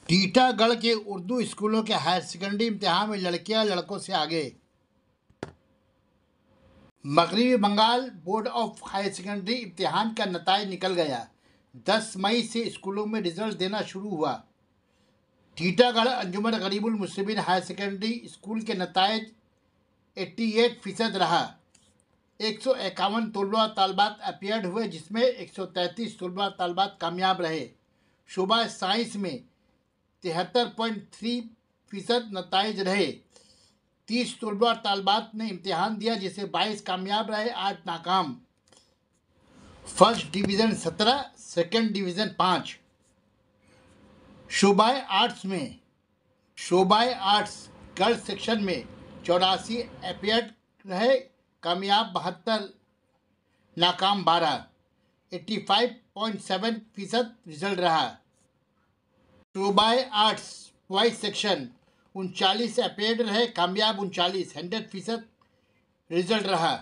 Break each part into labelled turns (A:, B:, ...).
A: टीटागढ़ के उर्दू स्कूलों के हायर सेकेंडरी इम्तिहान में लड़कियां लड़कों से आगे। मगरबी Bengal board of higher secondary इम्तिहान का नताइज निकल गया। 10 मई से स्कूलों में रिजल्ट देना शुरू हुआ। टीटागढ़ अंजुमन गरीबुल मुस्लिमीन हायर सेकेंडरी स्कूल के नताइज 88% रहा। 151 तलबा तालबात अपीयर्ड हुए, जिसमें 133 तलबा तालबात कामयाब रहे। शोबा साइंस में 73.3% नताइज रहे। 30 तलबा तालबात ने इम्तिहान दिया, जिसे 22 कामयाब रहे, 8 नाकाम। First division 17, second division 5। शोबाए आर्ट्स गर्ल्स सेक्शन में 84 अपीयर्ड रहे, कामयाब 72, नाकाम 12। 85.7% रिजल्ट रहा। शोबाए आर्ट्स बॉयज सेक्शन 39 अपीयर्ड रहे, कामयाब 39, 100% रिजल्ट रहा।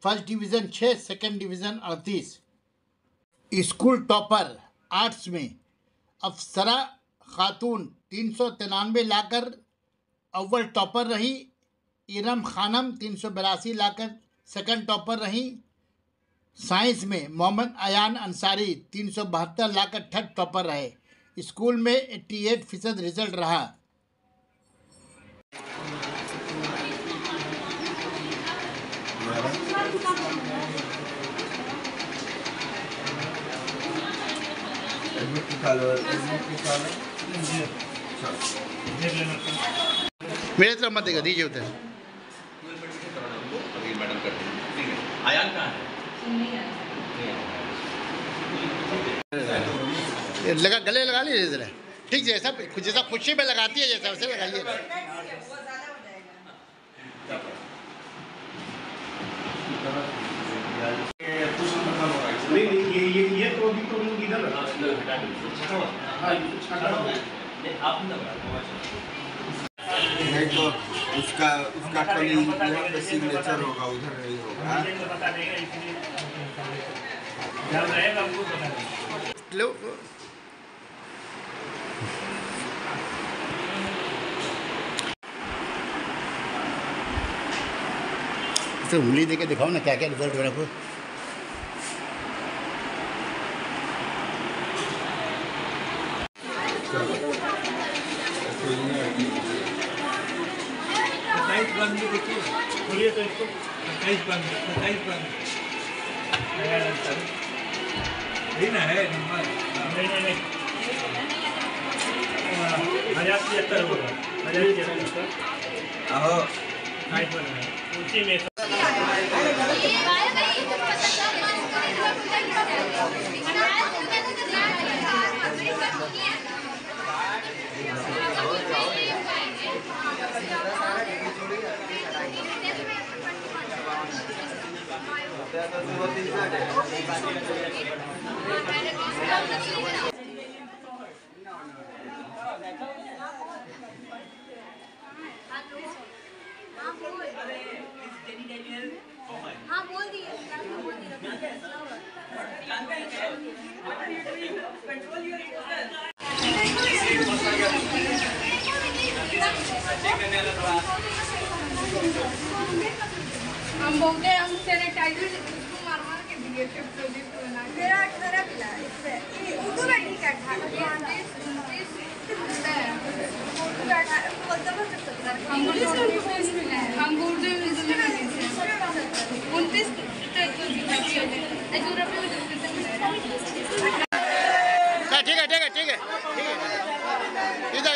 A: First division 6, second division 38। School topper arts में अफसरा खातून 393 लाकर अव्वल टॉपर रही। इरम खानम 382 लाकर सेकंड टॉपर रही। साइंस में मोहम्मद अयान अंसारी 372 लाकर थर्ड टॉपर रहे। स्कूल में 88% रिजल्ट रहा। मेरे तरफ मत देगा, दीजिए उधर।
B: आयान कहाँ है?
A: लगा, गले लगा लीजिए जरा। ठीक, जैसा खुशी में लगाती है जैसा वैसे लगाइए।
C: ये तो अभी तो इधर
D: नहीं तो उसका कभी सिग्नेचर होगा, उधर नहीं होगा।
A: लो तो उंगली देके दिखाओ ना क्या क्या रिजल्ट हो रहा है।
C: बोलिए तो इसको 27 ना है नंबर। नहीं 1073 होगा। 1073
D: आहो
C: उसी में
E: हाँ बोल दिए। हम बोलते हम सैनिटाइजर उसको मार के दिए थे प्रोजेक्ट बना के। मेरा पिला इससे उर्दू में ठीक है।
A: 29 ठीक है। इधर